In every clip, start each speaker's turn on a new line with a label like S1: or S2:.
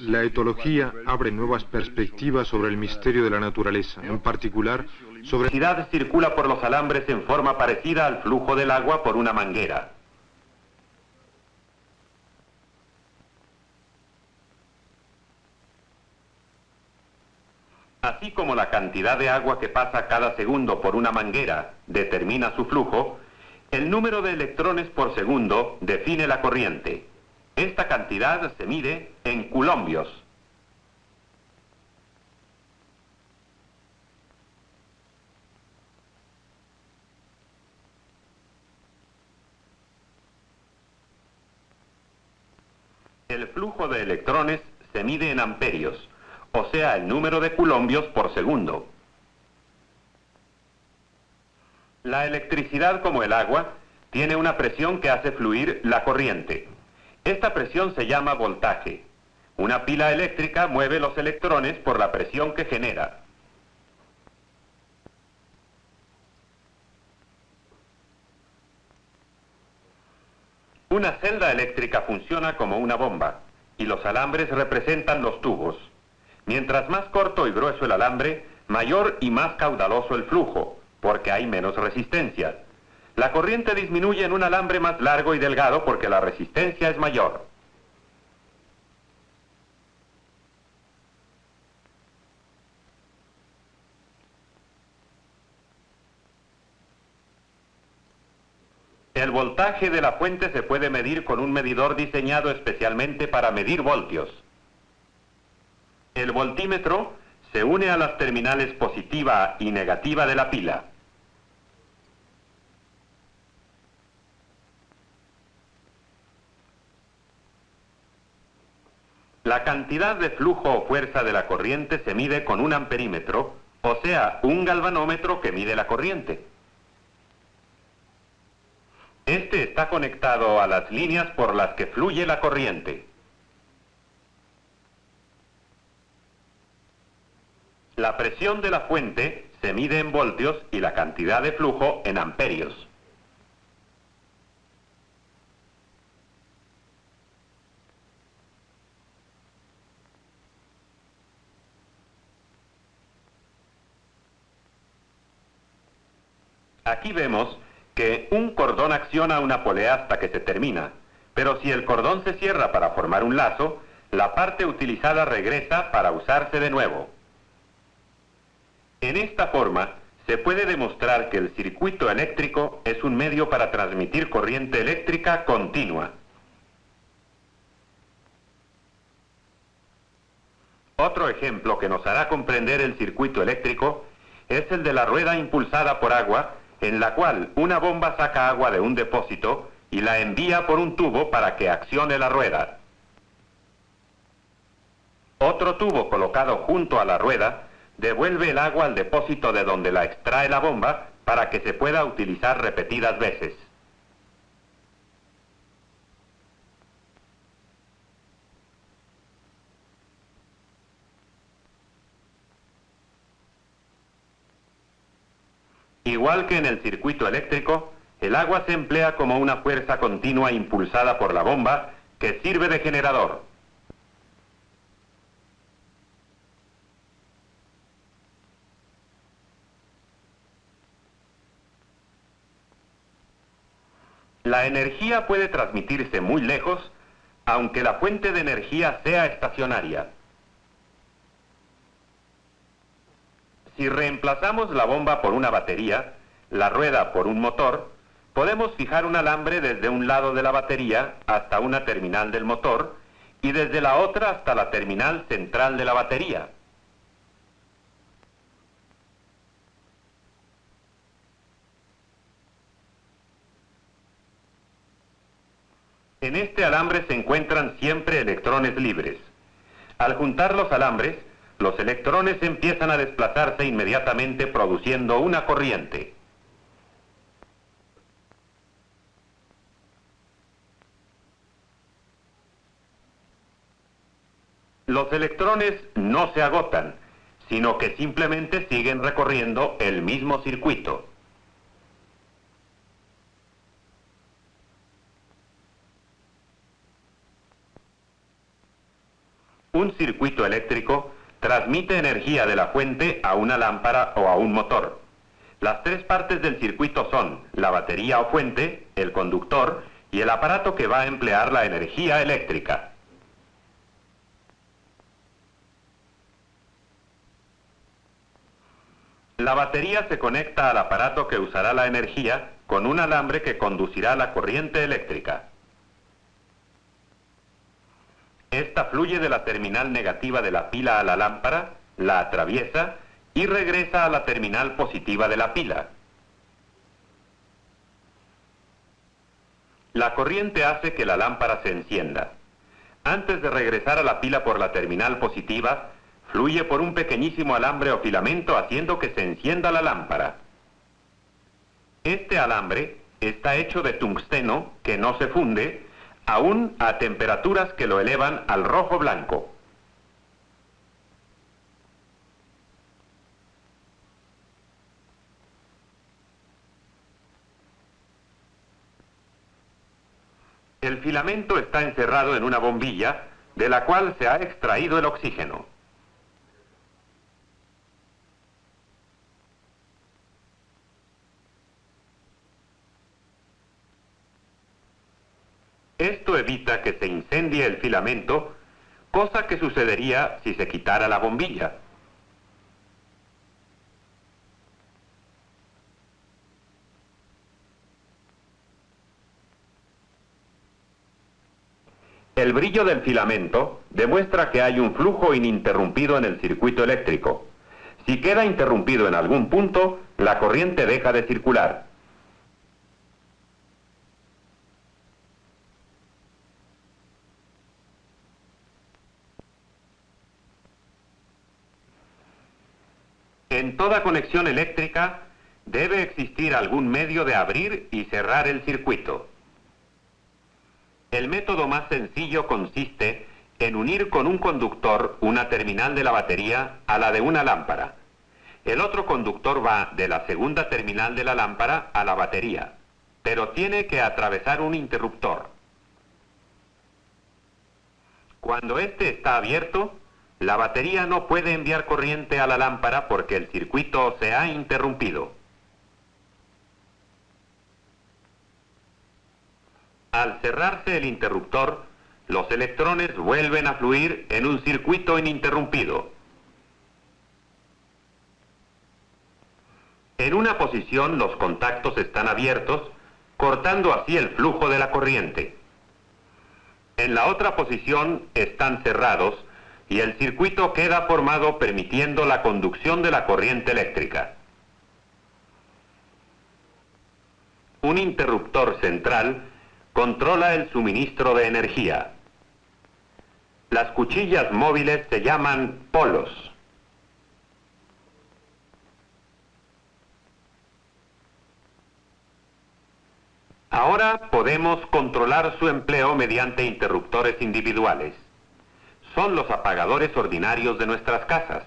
S1: La etología abre nuevas perspectivas sobre el misterio de la naturaleza, en particular sobre...
S2: La electricidad circula por los alambres en forma parecida al flujo del agua por una manguera. Así como la cantidad de agua que pasa cada segundo por una manguera determina su flujo, el número de electrones por segundo define la corriente. Esta cantidad se mide en coulombios. El flujo de electrones se mide en amperios, o sea, el número de coulombios por segundo. La electricidad, como el agua, tiene una presión que hace fluir la corriente. Esta presión se llama voltaje. Una pila eléctrica mueve los electrones por la presión que genera. Una celda eléctrica funciona como una bomba, y los alambres representan los tubos. Mientras más corto y grueso el alambre, mayor y más caudaloso el flujo, porque hay menos resistencia. La corriente disminuye en un alambre más largo y delgado porque la resistencia es mayor. El voltaje de la fuente se puede medir con un medidor diseñado especialmente para medir voltios. El voltímetro se une a las terminales positiva y negativa de la pila. La cantidad de flujo o fuerza de la corriente se mide con un amperímetro, o sea, un galvanómetro que mide la corriente. Este está conectado a las líneas por las que fluye la corriente. La presión de la fuente se mide en voltios y la cantidad de flujo en amperios. Aquí vemos que un cordón acciona una polea hasta que se termina, pero si el cordón se cierra para formar un lazo, la parte utilizada regresa para usarse de nuevo. En esta forma, se puede demostrar que el circuito eléctrico es un medio para transmitir corriente eléctrica continua. Otro ejemplo que nos hará comprender el circuito eléctrico es el de la rueda impulsada por agua, en la cual una bomba saca agua de un depósito y la envía por un tubo para que accione la rueda. Otro tubo colocado junto a la rueda devuelve el agua al depósito de donde la extrae la bomba para que se pueda utilizar repetidas veces. Igual que en el circuito eléctrico, el agua se emplea como una fuerza continua impulsada por la bomba que sirve de generador. La energía puede transmitirse muy lejos, aunque la fuente de energía sea estacionaria. Si reemplazamos la bomba por una batería, la rueda por un motor, podemos fijar un alambre desde un lado de la batería hasta una terminal del motor y desde la otra hasta la terminal central de la batería. En este alambre se encuentran siempre electrones libres. Al juntar los alambres, los electrones empiezan a desplazarse inmediatamente produciendo una corriente. Los electrones no se agotan, sino que simplemente siguen recorriendo el mismo circuito. un circuito eléctrico transmite energía de la fuente a una lámpara o a un motor. Las tres partes del circuito son la batería o fuente, el conductor y el aparato que va a emplear la energía eléctrica. La batería se conecta al aparato que usará la energía con un alambre que conducirá la corriente eléctrica. Esta fluye de la terminal negativa de la pila a la lámpara, la atraviesa y regresa a la terminal positiva de la pila. La corriente hace que la lámpara se encienda. Antes de regresar a la pila por la terminal positiva, fluye por un pequeñísimo alambre o filamento haciendo que se encienda la lámpara. Este alambre está hecho de tungsteno que no se funde, aún a temperaturas que lo elevan al rojo blanco. El filamento está encerrado en una bombilla, de la cual se ha extraído el oxígeno. Esto evita que se incendie el filamento, cosa que sucedería si se quitara la bombilla. El brillo del filamento demuestra que hay un flujo ininterrumpido en el circuito eléctrico. Si queda interrumpido en algún punto, la corriente deja de circular. En toda conexión eléctrica debe existir algún medio de abrir y cerrar el circuito. El método más sencillo consiste en unir con un conductor una terminal de la batería a la de una lámpara. El otro conductor va de la segunda terminal de la lámpara a la batería, pero tiene que atravesar un interruptor. Cuando este está abierto, la batería no puede enviar corriente a la lámpara porque el circuito se ha interrumpido. Al cerrarse el interruptor, los electrones vuelven a fluir en un circuito ininterrumpido. En una posición los contactos están abiertos, cortando así el flujo de la corriente. En la otra posición están cerrados y el circuito queda formado permitiendo la conducción de la corriente eléctrica. Un interruptor central controla el suministro de energía. Las cuchillas móviles se llaman polos. Ahora podemos controlar su empleo mediante interruptores individuales. Son los apagadores ordinarios de nuestras casas.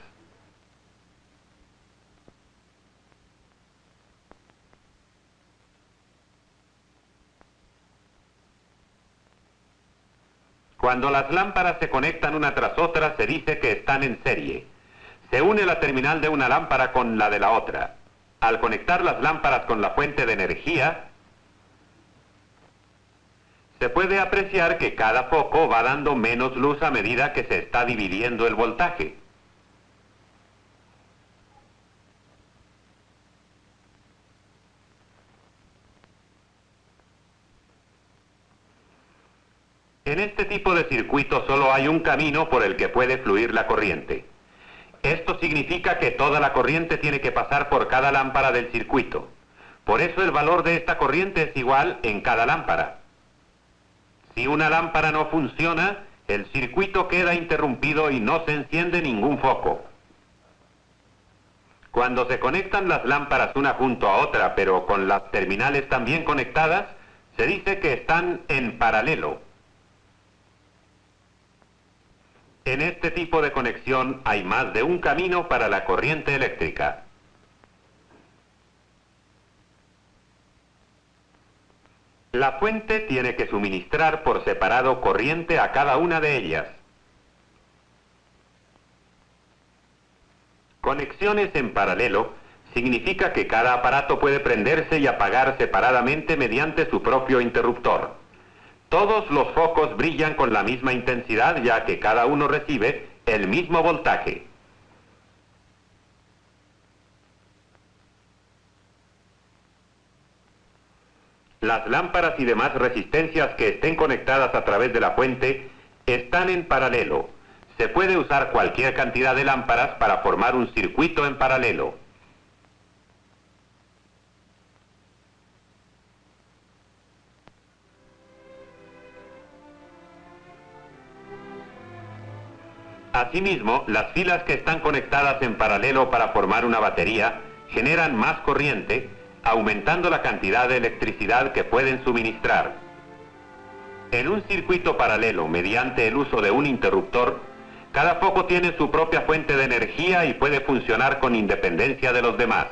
S2: Cuando las lámparas se conectan una tras otra, se dice que están en serie. Se une la terminal de una lámpara con la de la otra. Al conectar las lámparas con la fuente de energía, se puede apreciar que cada foco va dando menos luz a medida que se está dividiendo el voltaje. En este tipo de circuito solo hay un camino por el que puede fluir la corriente. Esto significa que toda la corriente tiene que pasar por cada lámpara del circuito. Por eso el valor de esta corriente es igual en cada lámpara. Si una lámpara no funciona, el circuito queda interrumpido y no se enciende ningún foco. Cuando se conectan las lámparas una junto a otra, pero con las terminales también conectadas, se dice que están en paralelo. En este tipo de conexión hay más de un camino para la corriente eléctrica. La fuente tiene que suministrar por separado corriente a cada una de ellas. Conexiones en paralelo significa que cada aparato puede prenderse y apagar separadamente mediante su propio interruptor. Todos los focos brillan con la misma intensidad, ya que cada uno recibe el mismo voltaje. Las lámparas y demás resistencias que estén conectadas a través de la fuente están en paralelo. Se puede usar cualquier cantidad de lámparas para formar un circuito en paralelo. Asimismo, las filas que están conectadas en paralelo para formar una batería generan más corriente, aumentando la cantidad de electricidad que pueden suministrar. En un circuito paralelo, mediante el uso de un interruptor, cada foco tiene su propia fuente de energía y puede funcionar con independencia de los demás.